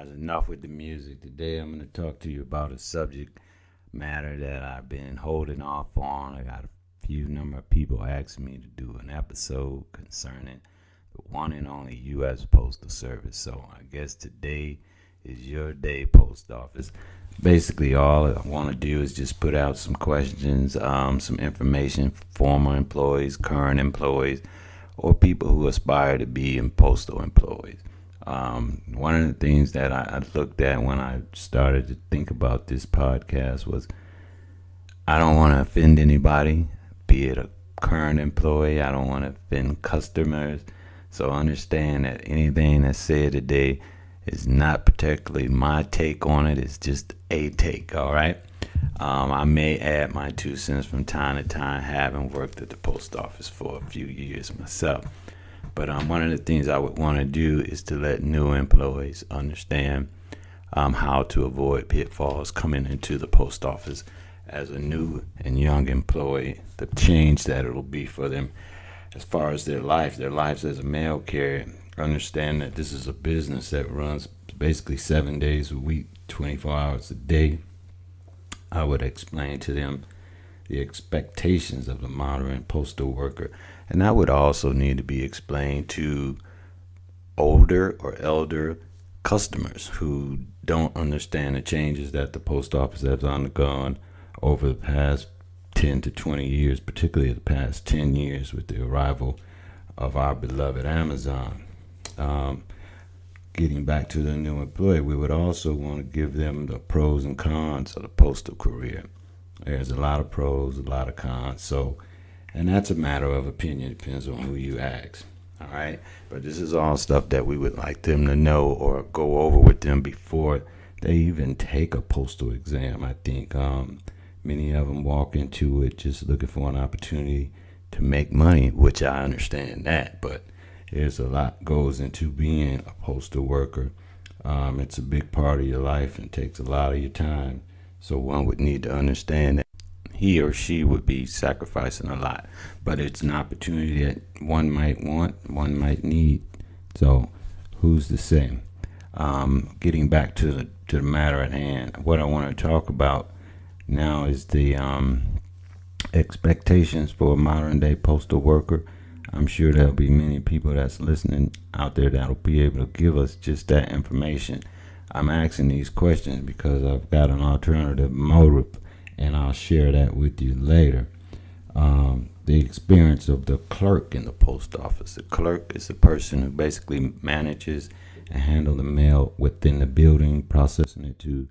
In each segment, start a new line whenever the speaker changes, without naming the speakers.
guys, enough with the music. Today I'm going to talk to you about a subject matter that I've been holding off on. I got a few number of people asking me to do an episode concerning the one and only U.S. Postal Service. So I guess today is your day, Post Office. Basically, all I want to do is just put out some questions, some information for former employees, current employees, or people who aspire to be postal employees. One of the things that I looked at when I started to think about this podcast was I don't want to offend anybody, be it a current employee. I don't want to offend customers. So understand that anything that's said today is not particularly my take on it. It's just a take, all right? I may add my 2 cents from time to time, having worked at the post office for a few years myself. But one of the things I would want to do is to let new employees understand how to avoid pitfalls coming into the post office as a new and young employee, the change that it'll be for them as far as their lives as a mail carrier. Understand that this is a business that runs basically 7 days a week, 24 hours a day. I would explain to them the expectations of the modern postal worker. And that would also need to be explained to older or elder customers who don't understand the changes that the post office has undergone over the past 10 to 20 years, particularly the past 10 years with the arrival of our beloved Amazon. Getting back to the new employee, we would also want to give them the pros and cons of the postal career. There's a lot of pros, a lot of cons. So, and that's a matter of opinion. Depends on who you ask. All right. But this is all stuff that we would like them to know or go over with them before they even take a postal exam. I think many of them walk into it just looking for an opportunity to make money, which I understand that. But there's a lot goes into being a postal worker. It's a big part of your life and takes a lot of your time. So one would need to understand that he or she would be sacrificing a lot, but it's an opportunity that one might want, one might need. So who's to say? Getting back to the matter at hand, what I want to talk about now is the expectations for a modern day postal worker. I'm sure there'll be many people that's listening out there that'll be able to give us just that information. I'm asking these questions because I've got an alternative motive, and I'll share that with you later. The experience of the clerk in the post office. The clerk is the person who basically manages and handles the mail within the building, processing it to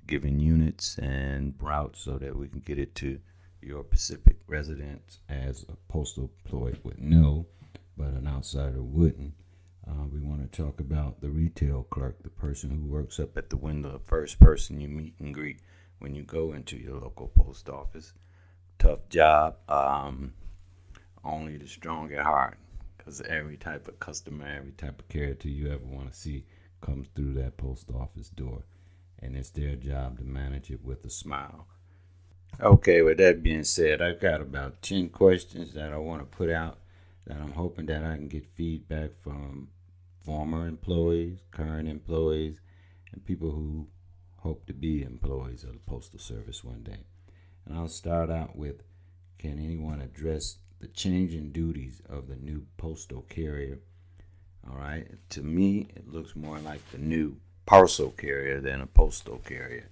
given units and routes so that we can get it to your specific residence, as a postal employee would know, but an outsider wouldn't. We want to talk about the retail clerk, the person who works up at the window, the first person you meet and greet when you go into your local post office. Tough job, only the strong at heart, because every type of customer, every type of character you ever want to see comes through that post office door, and it's their job to manage it with a smile. Okay, with that being said, I've got about 10 questions that I want to put out that I'm hoping that I can get feedback from former employees, current employees, and people who hope to be employees of the Postal Service one day. And I'll start out with, can anyone address the changing duties of the new postal carrier? All right, to me, it looks more like the new parcel carrier than a postal carrier.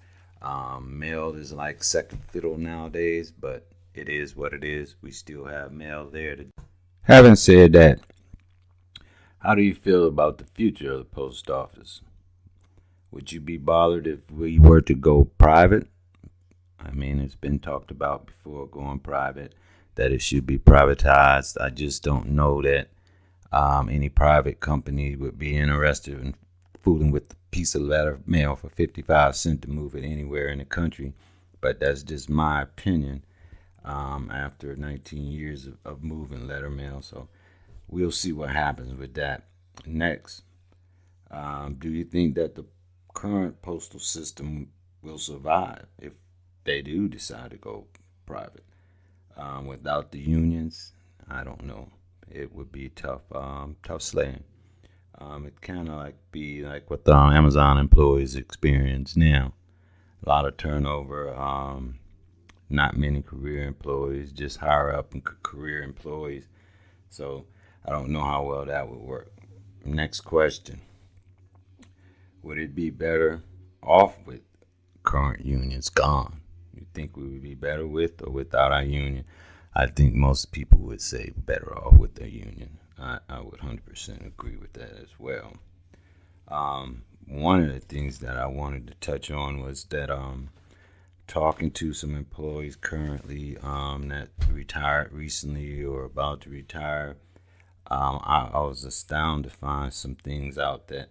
Mail is like second fiddle nowadays, but it is what it is. We still have mail there. Having said that, how do you feel about the future of the post office? Would you be bothered if we were to go private? I mean, it's been talked about before going private, that it should be privatized. I just don't know that any private company would be interested in fooling with a piece of letter mail for 55 cents to move it anywhere in the country. But that's just my opinion after 19 years of moving letter mail. So we'll see what happens with that. Next, do you think that the current postal system will survive if they do decide to go private? Without the unions, I don't know. It would be tough slaying. It kind of like be like what the Amazon employees experience now. A lot of turnover. Not many career employees, just higher up career employees. So I don't know how well that would work. Next question. Would it be better off with current unions gone? You think we would be better with or without our union? I think most people would say better off with the union. I would 100% agree with that as well. One of the things that I wanted to touch on was that talking to some employees currently that retired recently or about to retire, I was astounded to find some things out that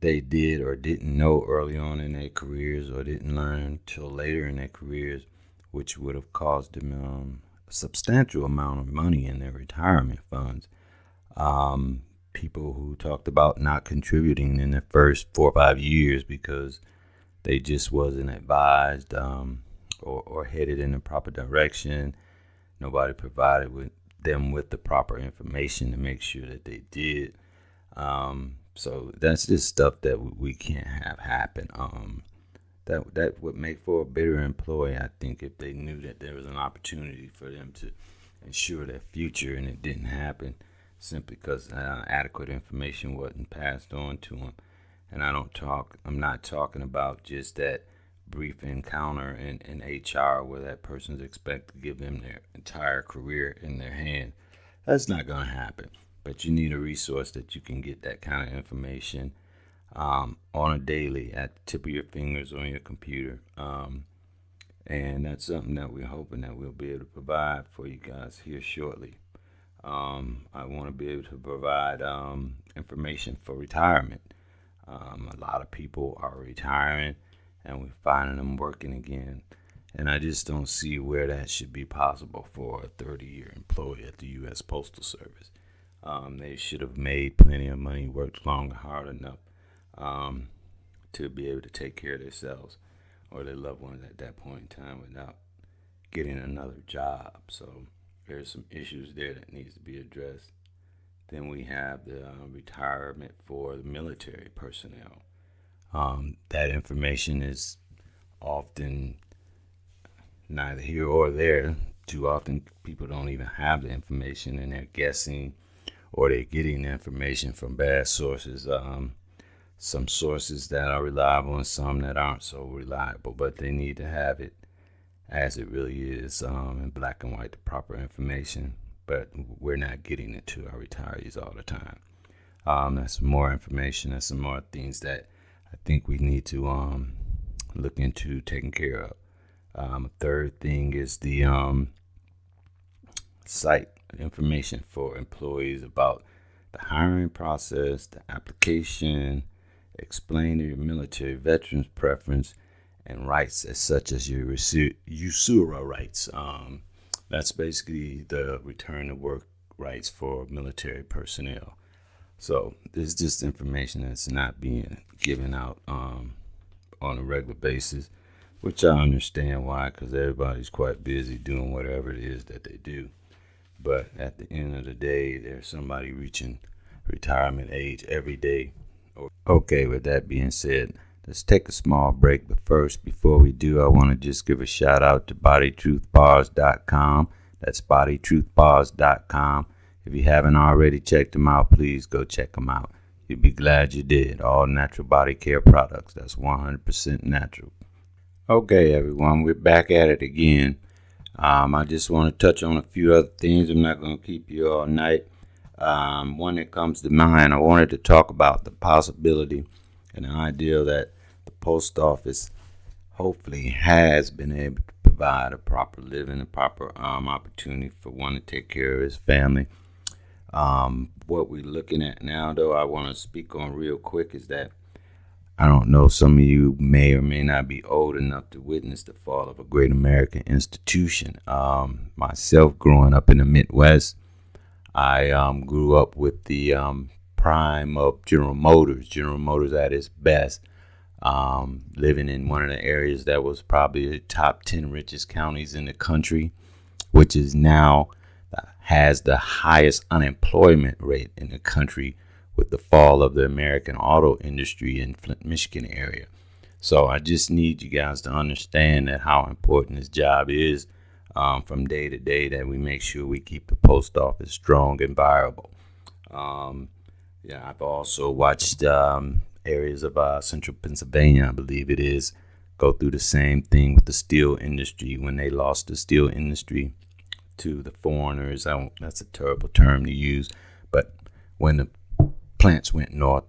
they did or didn't know early on in their careers or didn't learn till later in their careers, which would have caused them a substantial amount of money in their retirement funds. People who talked about not contributing in the first 4 or 5 years because they just wasn't advised or headed in the proper direction. Nobody provided with them with the proper information to make sure that they did. So that's just stuff that we can't have happen. That would make for a better employee, I think, if they knew that there was an opportunity for them to ensure their future and it didn't happen simply because adequate information wasn't passed on to them. And I'm not talking about just that brief encounter in HR where that person's expected to give them their entire career in their hand. That's not going to happen. But you need a resource that you can get that kind of information on a daily at the tip of your fingers on your computer. And that's something that we're hoping that we'll be able to provide for you guys here shortly. I want to be able to provide information for retirement. A lot of people are retiring and we're finding them working again. And I just don't see where that should be possible for a 30-year employee at the U.S. Postal Service. They should have made plenty of money, worked long and hard enough to be able to take care of themselves or their loved ones at that point in time without getting another job. So there's some issues there that needs to be addressed. Then we have the retirement for the military personnel. That information is often neither here or there. Too often people don't even have the information and they're guessing or they're getting the information from bad sources. Some sources that are reliable and some that aren't so reliable, but they need to have it as it really is in black and white, the proper information. But we're not getting it to our retirees all the time. That's some more information. That's some more things that I think we need to look into taking care of. A third thing is the site information for employees about the hiring process, the application, explain your military veterans preference and rights as such as your USURA rights. That's basically the return to work rights for military personnel. So there's just information that's not being given out on a regular basis, which I understand why, because everybody's quite busy doing whatever it is that they do. But at the end of the day, there's somebody reaching retirement age every day. Okay, with that being said, let's take a small break. But first, before we do, I want to just give a shout out to BodyTruthBars.com. That's BodyTruthBars.com. If you haven't already checked them out, please go check them out. You'll be glad you did. All natural body care products. That's 100% natural. Okay, everyone, we're back at it again. I just want to touch on a few other things. I'm not going to keep you all night. One that comes to mind, I wanted to talk about the possibility and the idea that the post office hopefully has been able to provide a proper living, a proper opportunity for one to take care of his family. What we're looking at now, though, I want to speak on real quick is that I don't know, some of you may or may not be old enough to witness the fall of a great American institution. Myself, growing up in the Midwest, I grew up with the prime of General Motors at its best, living in one of the areas that was probably the top 10 richest counties in the country, which is now has the highest unemployment rate in the country with the fall of the American auto industry in Flint, Michigan area. So I just need you guys to understand that how important this job is from day to day, that we make sure we keep the post office strong and viable. Yeah, I've also watched areas of central Pennsylvania, I believe it is, go through the same thing with the steel industry when they lost the steel industry to the foreigners. That's a terrible term to use, but when the plants went north,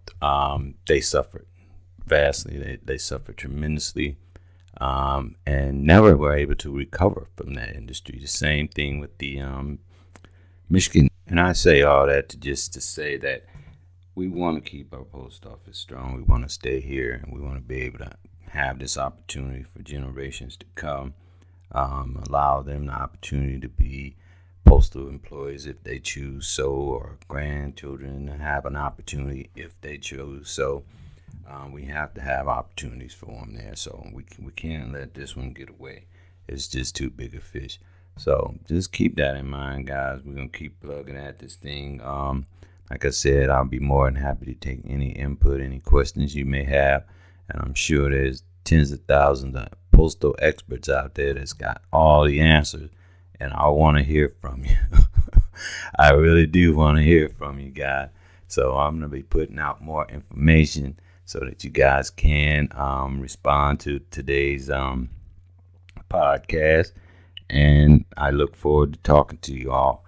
they suffered vastly. They suffered tremendously, and never were able to recover from that industry. The same thing with the Michigan. And I say all that to say that we want to keep our post office strong. We want to stay here, and we want to be able to have this opportunity for generations to come. Allow them the opportunity to be postal employees if they choose so, or grandchildren to have an opportunity if they choose so. We have to have opportunities for them there, so we can't let this one get away. It's just too big a fish. So just keep that in mind, guys. We're gonna keep plugging at this thing. Like I said, I'll be more than happy to take any input, any questions you may have, and I'm sure there's tens of thousands of postal experts out there that's got all the answers, and I want to hear from you. I really do want to hear from you guys. So I'm going to be putting out more information so that you guys can respond to today's podcast, and I look forward to talking to you all.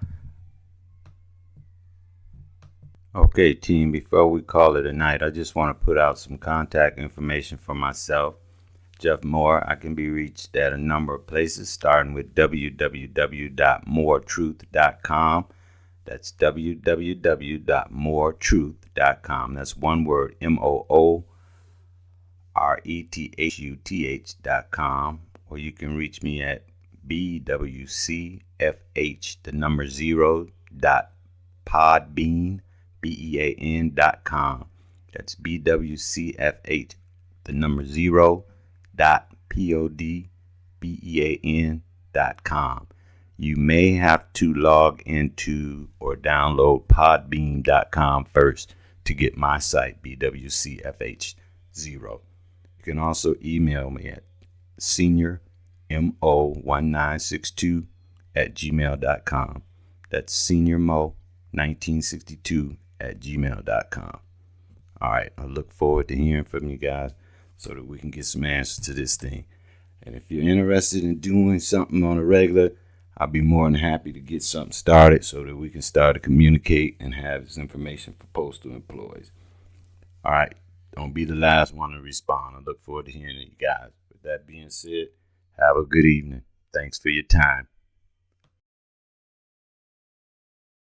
Okay, team, before we call it a night, I just want to put out some contact information for myself, Jeff Moore. I can be reached at a number of places, starting with www.moretruth.com. That's www.moretruth.com. That's one word, MOORETHUTH.com. Or you can reach me at BWCFH, the number 0.podbean.com. That's BWCFH, the number 0.podbean.com. You may have to log into or download podbean.com first to get my site, BWCFH0. You can also email me at seniormo1962@gmail.com. That's seniormo1962@gmail.com. All right, I look forward to hearing from you guys so that we can get some answers to this thing. And if you're interested in doing something on a regular, I'll be more than happy to get something started so that we can start to communicate and have this information for postal employees. All right, don't be the last one to respond. I look forward to hearing you guys. With that being said, have a good evening. Thanks for your time.